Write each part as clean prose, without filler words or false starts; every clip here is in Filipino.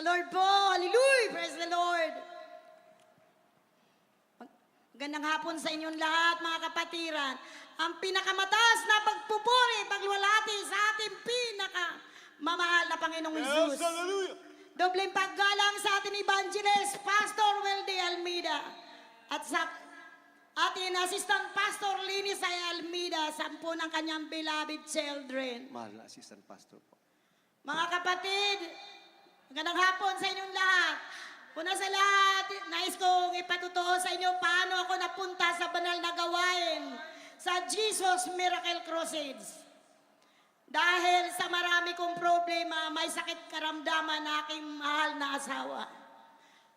Lord po. Hallelujah. Praise the Lord. Magandang hapon sa inyong lahat, mga kapatiran. Ang pinakamataas na pagpupuri, pagluwalhati sa ating pinakamamahal na Panginoong Jesus. Yes, hallelujah. Dobleng paggalang sa ating evangelist, Pastor Weldy Almeida. At sa ating assistant pastor, Linis Ay Almeida, 10 ng kanyang beloved children. Mahal na assistant pastor po. Mga kapatid, magandang hapon sa inyong lahat. Una sa lahat, nais kong ipatutuo sa inyo paano ako napunta sa banal na gawain sa Jesus Miracle Crusades. Dahil sa marami kong problema, may sakit karamdaman na aking mahal na asawa.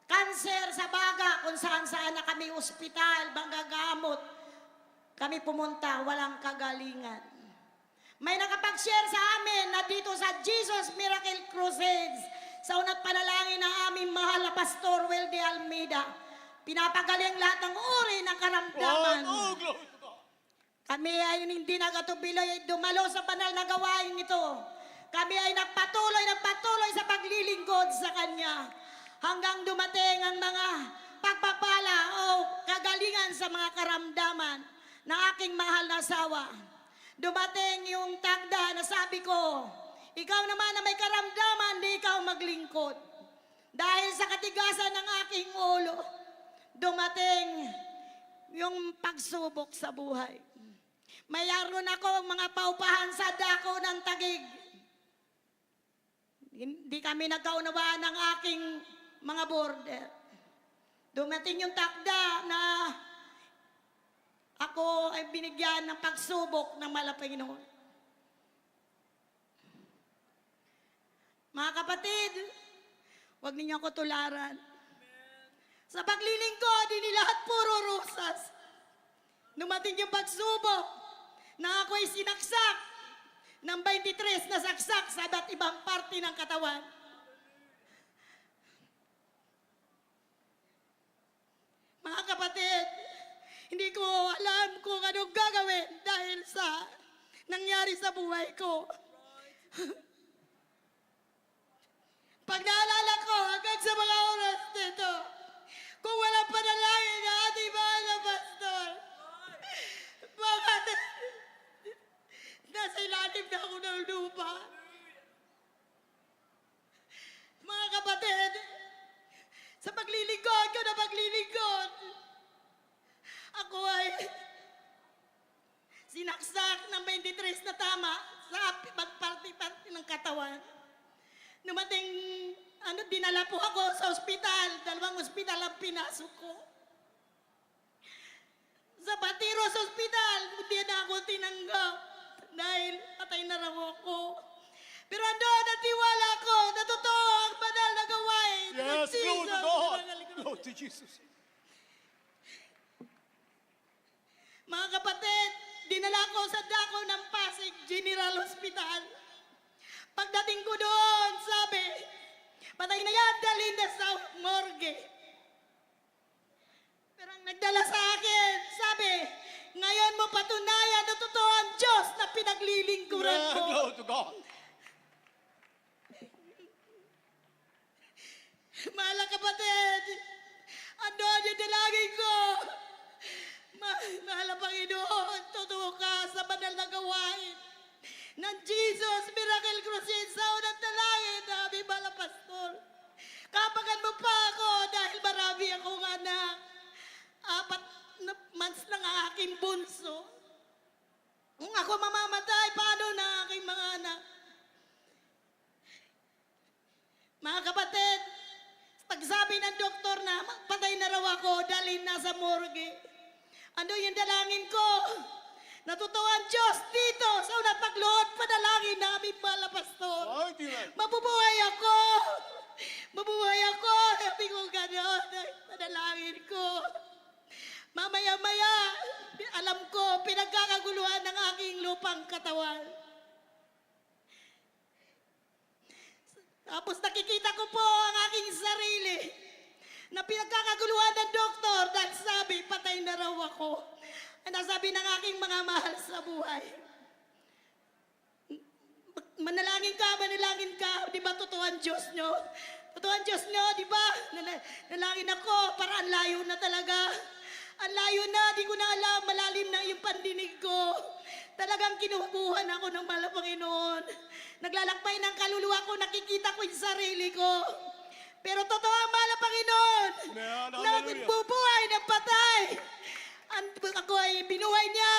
Kanser sa baga, kung saan-saan na kami ospital, manggagamot. Kami pumunta, walang kagalingan. May nakapag-share sa amin na dito sa Jesus Miracle Crusades, sa unat panalangin ng aming mahal na Pastor Weldy Almeida, pinapagaling lahat ng uri ng karamdaman. Glory to God. Kami ay hindi nagatuloy dumalo sa banal na gawain ito. Kami ay nagpatuloy sa paglilingkod sa Kanya. Hanggang dumating ang mga pagpapala o kagalingan sa mga karamdaman ng aking mahal na asawa. Dumating yung tagda na sabi ko, ikaw naman na may karamdaman, di ikaw maglingkod. Dahil sa katigasan ng aking ulo, dumating yung pagsubok sa buhay. Mayroon ako mga paupahan sa dako ng Taguig. Hindi kami nagkaunawaan ng aking mga border. Dumating yung takda na ako ay binigyan ng pagsubok ng Malapanginoon. Mga kapatid, huwag ninyo ako tularan. Sa paglilingkod, hindi lahat puro rosas. Dumating yung pagsubok na ako'y sinaksak ng 23 na saksak sa iba't ibang parte ng katawan. Mga kapatid, hindi ko alam kung anong gagawin dahil sa nangyari sa buhay ko. Pag naalala ko hanggang sa mga oras dito, kung walang panalangin na ating mahal na pastor, bakit nasa ilalim na ako ng lupa? Mga kapatid, sa paglilingkod ko na paglilingkod, ako ay sinaksak ng 23 na tama sa pagparti-parti ng katawan. Dumating, dinala po ako sa ospital. 2 ospital ang pinasok ko. Sa Patiros Hospital, hindi na ako tinanggap dahil patay na raw ako. Pero andun, natiwala ko na totoo ang banal na gawain. Yes, glory to God. Glory to Jesus. Mga kapatid, dinala ko sa dako ng Pasig General Hospital. Pagdating ko doon, sabi, patay na yan, dalhin na sa morgue. Pero ang nagdala sa akin, sabi, ngayon mo patunayan na totoo ang Diyos na pinaglilingkuran Yeah, ko. glory to God. Mahal na kapatid, andun yung dalangin ko. Mahal na Panginoon, totoo ka sa banal na gawain ng Jesus Miracle Crusade sa unang dalangin na aming mahal na pastor. Kapagan mo pa ako dahil marami akong anak. 4 months lang ang aking bunso. Kung ako mamamatay, paano na aking mga anak? Mga kapatid, pagsabi ng doktor na patay na raw ako, dalhin na sa morgue. Ano yung dalangin ko? Natutuwa ang Diyos dito sa unang pagluhod panalangin namin, mahal na pastor. Mighty man. Mabubuhay ako! Mabubuhay ako! Sabi ko gano'n, panalangin ko. Mamaya-maya, alam ko, pinagkakaguluhan ng aking lupang katawan. Tapos nakikita ko po ang aking sarili na pinagkakaguluhan ng doktor dahil sabi, patay na raw ako. Ang nasabi ng aking mga mahal sa buhay. Manalangin ka, di ba totoo ang Diyos nyo? Totoo ang Diyos nyo, di ba? Nalangin ako, para ang layo na talaga. Ang layo na, di ko na alam, malalim na yung pandinig ko. Talagang kinukuhan ako ng mahal na Panginoon. Naglalakbay ng kaluluwa ko, nakikita ko yung sarili ko. Pero totoo ang mahal na Panginoon. Amen. Hallelujah. Nagbubuhay ng patay. Ako ay binuhay niya.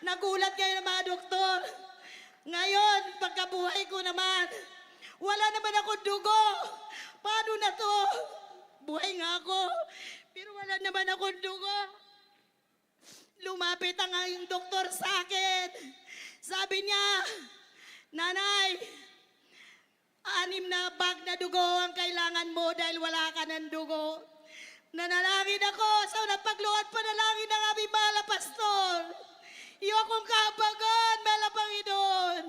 Nagulat kayo ng mga doktor. Ngayon, pagkabuhay ko naman, wala naman akong dugo. Paano na to? Buhay nga ako, pero wala naman akong dugo. Lumapit ang yung doktor sa akin. Sabi niya, Nanay, 6 na bag na dugo ang kailangan mo dahil wala ka ng dugo. Nanalangin ako, sa unang pagluhod panalangin ng aming mahal na pastor. Iyo akong kaabagan, mahal na Panginoon.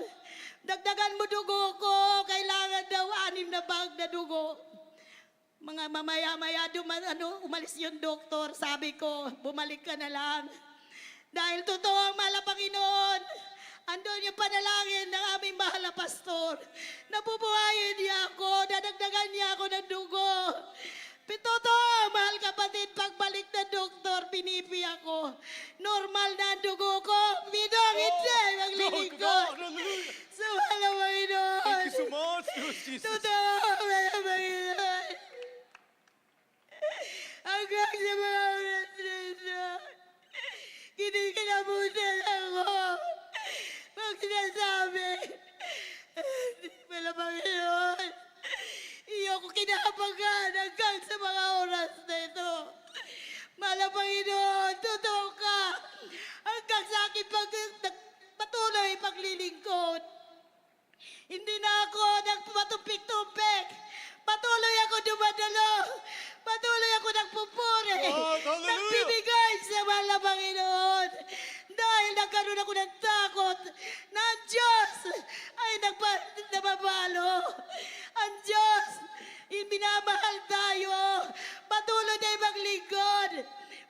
Dagdagan mo dugo ko, kailangan daw 6 na bag na dugo. Mga mamaya-maya umalis yung doktor, sabi ko, bumalik ka na lang. Dahil totoo ang mahal na Panginoon, andun yung panalangin ng aming mahal na pastor. Nabubuhayin niya ako, dadagdagan niya ako ng dugo. Totoo, mahal kapatid, pagbalik ng doktor, pinipi ako. Normal na ang dugo ko, bidong hindi, Glory to maglilingkod. God. Hallelujah. Sa mahal na Panginoon. Thank you so much, Lord Jesus. Totoo, mahal na Panginoon. Hanggang sa mga oras na ito, kinikilabutan ako. Pag sinasabi, mahal na Panginoon, iyo ko kinahabagan hanggang sa mga oras na ito. Mahal na Panginoon, totoo ka. Hanggang sa akin patuloy paglilingkod. Hindi na ako nagpatumpik-tumpik. Patuloy ako dumadalo. Patuloy ako nagpupuri. God, hallelujah. Nagbibigay sa mahal na Panginoon. Dahil nagkaroon ako ng takot na ang Diyos ay nababalo. Ang Diyos, minamahal tayo. Patuloy tayo maglingkod.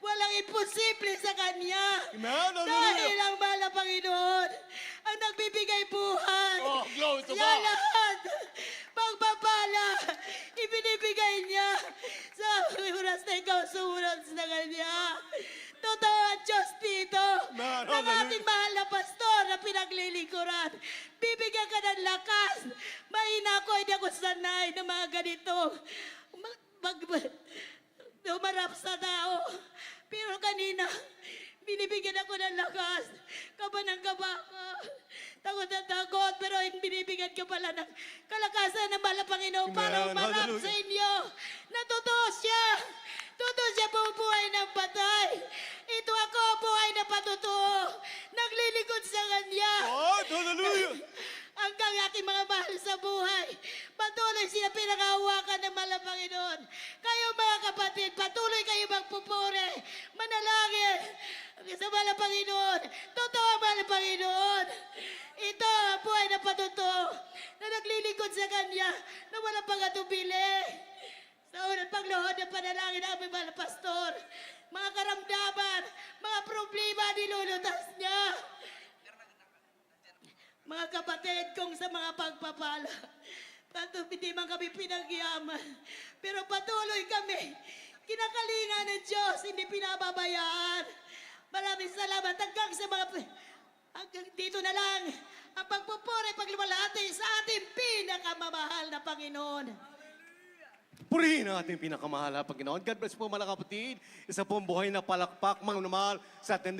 Walang imposible sa Kanya. Amen. Dahil Hallelujah. ang mahal na Panginoon ang nagbibigay buhay. Oh, glory to Siya God. lahat, pagpapala, ibinibigay niya sa oras na ikaw sumunod sa Kanya. Totoo ang Diyos dito Man, ng hallelujah. ating mahal na pastor na pinaglilingkuran. Bibigyan ka ng lakas. Mahina ako, hindi ako sanay ng mga ganito. Umarap sa tao. Pero kanina, binibigyan ako ng lakas. Kaba ng kaba ka. Takot na takot, pero binibigyan ka pala ng kalakasan ng mahal na Panginoon para Amen. umarap Hallelujah. sa inyo. Na totoo siya. Totoo siya bubuhay ng patay. Ito ako, buhay na patotoo. Naglilingkod sa Kanya. God, hallelujah. Hanggang aking mga mahal sa buhay. Patuloy sila pinakahawakan ng mahal na Panginoon. Kayo mga kapatid, patuloy kayo magpupuri. Manalangin sa mahal na Panginoon. Totoo ang mahal na Panginoon. Ito ang buhay na patotoo na naglilingkod sa Kanya na walang pagatubili. Sa unang pagluhod ng panalangin ng aming mahal na pastor, mga karamdaman, mga problema nilulutas niya. Mga kapatid, kung sa mga pagpapala, hindi man kami pinagyaman, pero patuloy kami. Kinakalingan ng Diyos, hindi pinababayaan. Maraming salamat hanggang dito na lang ang pagpupuri, paglumalhati sa ating pinakamamahal na Panginoon. Purihin ang ating pinakamahal na Panginoon. God bless po mga kapatid. Isa pong buhay na palakpak, mga namahal sa ating